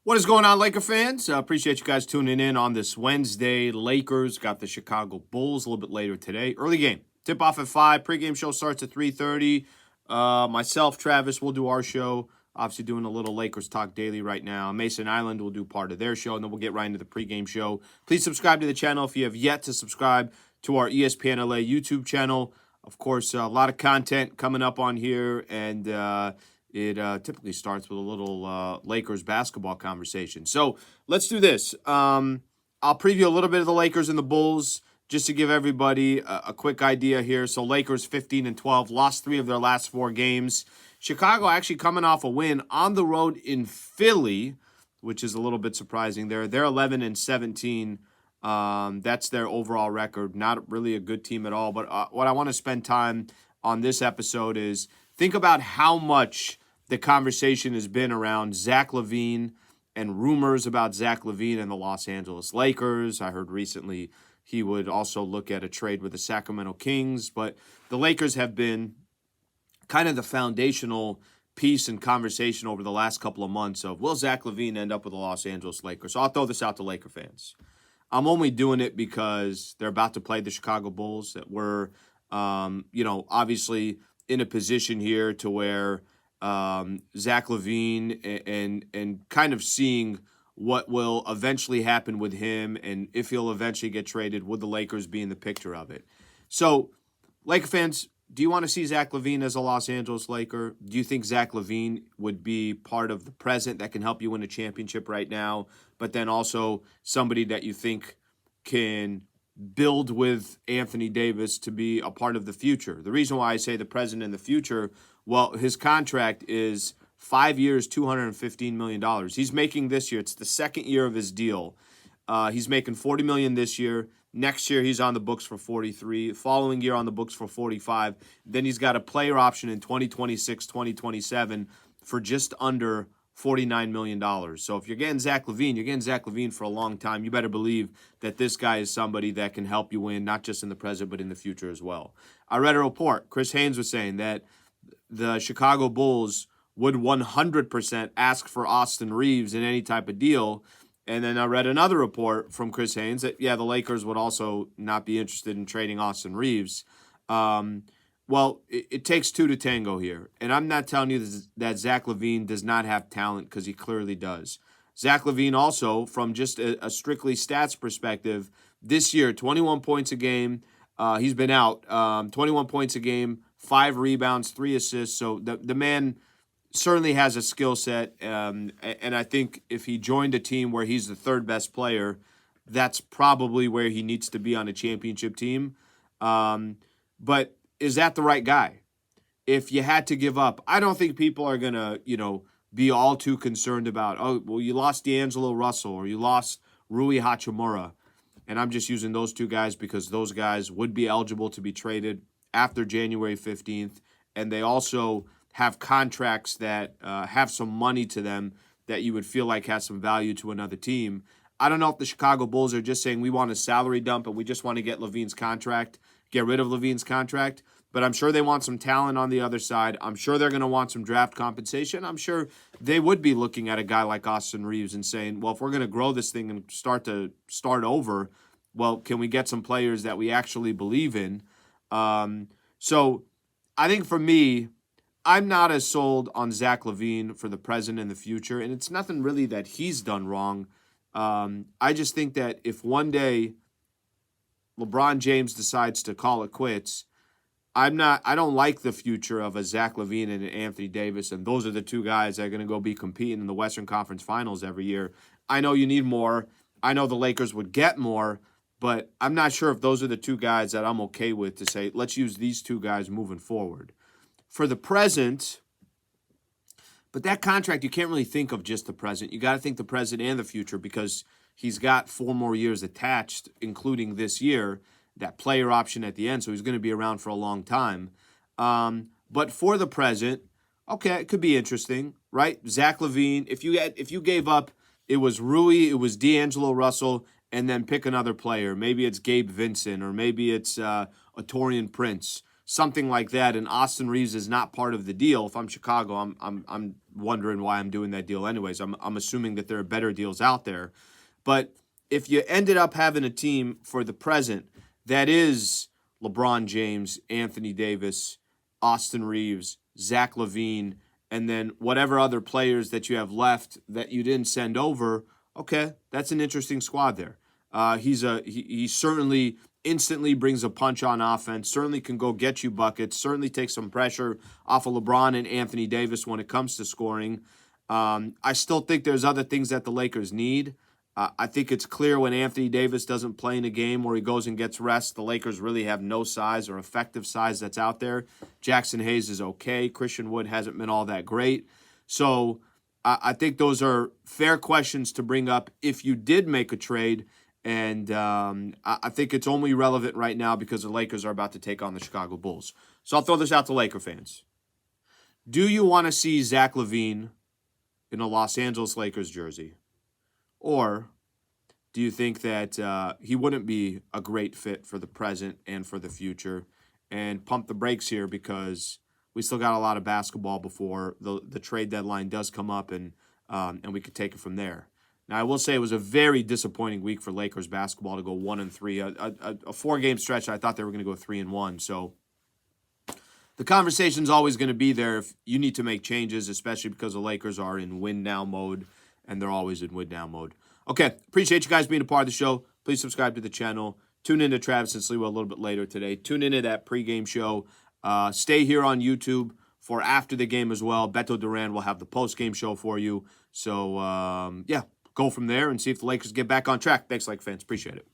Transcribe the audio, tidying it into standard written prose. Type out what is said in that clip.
What is going on, Laker fans? Appreciate you guys tuning in on this Wednesday. Lakers got the Chicago Bulls a little bit later today. Early game. Tip off at 5. Pregame show starts at 3:30. Myself, Travis, will do our show. Obviously doing a little Lakers talk daily right now. Mason Island will do part of their show, and then we'll get right into the pregame show. Please subscribe to the channel if you have yet to subscribe to our ESPN LA YouTube channel. Of course, a lot of content coming up on here, and it typically starts with a little Lakers basketball conversation. So let's do this. I'll preview a little bit of the Lakers and the Bulls just to give everybody a quick idea here. So Lakers 15-12, lost 3 of their last 4 games. Chicago actually coming off a win on the road in Philly, which is a little bit surprising there. They're 11-17. That's their overall record. Not really a good team at all. But what I want to spend time on this episode is think about how much the conversation has been around Zach Lavine and rumors about Zach Lavine and the Los Angeles Lakers. I heard recently he would also look at a trade with the Sacramento Kings. But the Lakers have been kind of the foundational piece in conversation over the last couple of months of, will Zach Lavine end up with the Los Angeles Lakers? So I'll throw this out to Laker fans. I'm only doing it because they're about to play the Chicago Bulls that were, obviously in a position here to where Zach Lavine and kind of seeing what will eventually happen with him and if he'll eventually get traded, would the Lakers be in the picture of it? So, Laker fans, do you want to see Zach Lavine as a Los Angeles Laker? Do you think Zach Lavine would be part of the present that can help you win a championship right now, but then also somebody that you think can build with Anthony Davis to be a part of the future? The reason why I say the present and the future, well, his contract is 5 years, $215 million. He's making this year, it's the second year of his deal. He's making $40 million this year. Next year, he's on the books for 43. Following year, on the books for 45. Then he's got a player option in 2026, 2027 for just under $49 million. So if you're getting Zach Lavine, you're getting Zach Lavine for a long time. You better believe that this guy is somebody that can help you win, not just in the present, but in the future as well. I read a report. Chris Haynes was saying that the Chicago Bulls would 100% ask for Austin Reeves in any type of deal. And then I read another report from Chris Haynes that, the Lakers would also not be interested in trading Austin Reeves. Well, it takes 2 to tango here. And I'm not telling you that Zach Lavine does not have talent, because he clearly does. Zach Lavine also, from just a strictly stats perspective, this year, 21 points a game. He's been out. 21 points a game, 5 rebounds, 3 assists. So the man certainly has a skill set, and I think if he joined a team where he's the 3rd best player, that's probably where he needs to be on a championship team. But is that the right guy? If you had to give up, I don't think people are going to, be all too concerned about, oh, well, you lost D'Angelo Russell or you lost Rui Hachimura. And I'm just using those 2 guys because those guys would be eligible to be traded after January 15th. And they also have contracts that have some money to them that you would feel like has some value to another team. I don't know if the Chicago Bulls are just saying we want a salary dump and we just want to get Lavine's contract, get rid of Lavine's contract. But I'm sure they want some talent on the other side. I'm sure they're going to want some draft compensation. I'm sure they would be looking at a guy like Austin Reeves and saying, well, if we're going to grow this thing and start over, well, can we get some players that we actually believe in? So I think for me, I'm not as sold on Zach Lavine for the present and the future, and it's nothing really that he's done wrong. I just think that if one day LeBron James decides to call it quits, I don't like the future of a Zach Lavine and an Anthony Davis, and those are the 2 guys that are going to go be competing in the Western Conference Finals every year. I know you need more. I know the Lakers would get more, but I'm not sure if those are the 2 guys that I'm okay with to say, let's use these 2 guys moving forward. For the present, but that contract, you can't really think of just the present. You got to think the present and the future, because he's got 4 more years attached, including this year, that player option at the end. So he's going to be around for a long time. But for the present, okay, it could be interesting, right? Zach Lavine, if you gave up, it was Rui, it was D'Angelo Russell, and then pick another player. Maybe it's Gabe Vincent, or maybe it's Taurean Prince. Something like that, and Austin Reeves is not part of the deal. If I'm Chicago, I'm wondering why I'm doing that deal anyways. I'm assuming that there are better deals out there. But if you ended up having a team for the present that is LeBron James, Anthony Davis, Austin Reeves, Zach Lavine, and then whatever other players that you have left that you didn't send over, okay, that's an interesting squad there. He certainly instantly brings a punch on offense, certainly can go get you buckets, certainly takes some pressure off of LeBron and Anthony Davis when it comes to scoring. I still think there's other things that the Lakers need. I think it's clear when Anthony Davis doesn't play in a game where he goes and gets rest, the Lakers really have no size or effective size that's out there. Jackson Hayes is okay. Christian Wood hasn't been all that great. So I think those are fair questions to bring up if you did make a trade. And I think it's only relevant right now because the Lakers are about to take on the Chicago Bulls. So I'll throw this out to Laker fans. Do you want to see Zach Lavine in a Los Angeles Lakers jersey? Or do you think that he wouldn't be a great fit for the present and for the future? And pump the brakes here because we still got a lot of basketball before the trade deadline does come up, and we could take it from there. Now, I will say it was a very disappointing week for Lakers basketball to go 1-3. A 4-game stretch, I thought they were going to go 3-1. So the conversation's always going to be there if you need to make changes, especially because the Lakers are in win-now mode, and they're always in win-now mode. Okay, appreciate you guys being a part of the show. Please subscribe to the channel. Tune in to Travis and Sliwa a little bit later today. Tune into that pregame show. Stay here on YouTube for after the game as well. Beto Duran will have the postgame show for you. So, yeah, go from there and see if the Lakers get back on track. Thanks, Lake fans. Appreciate it.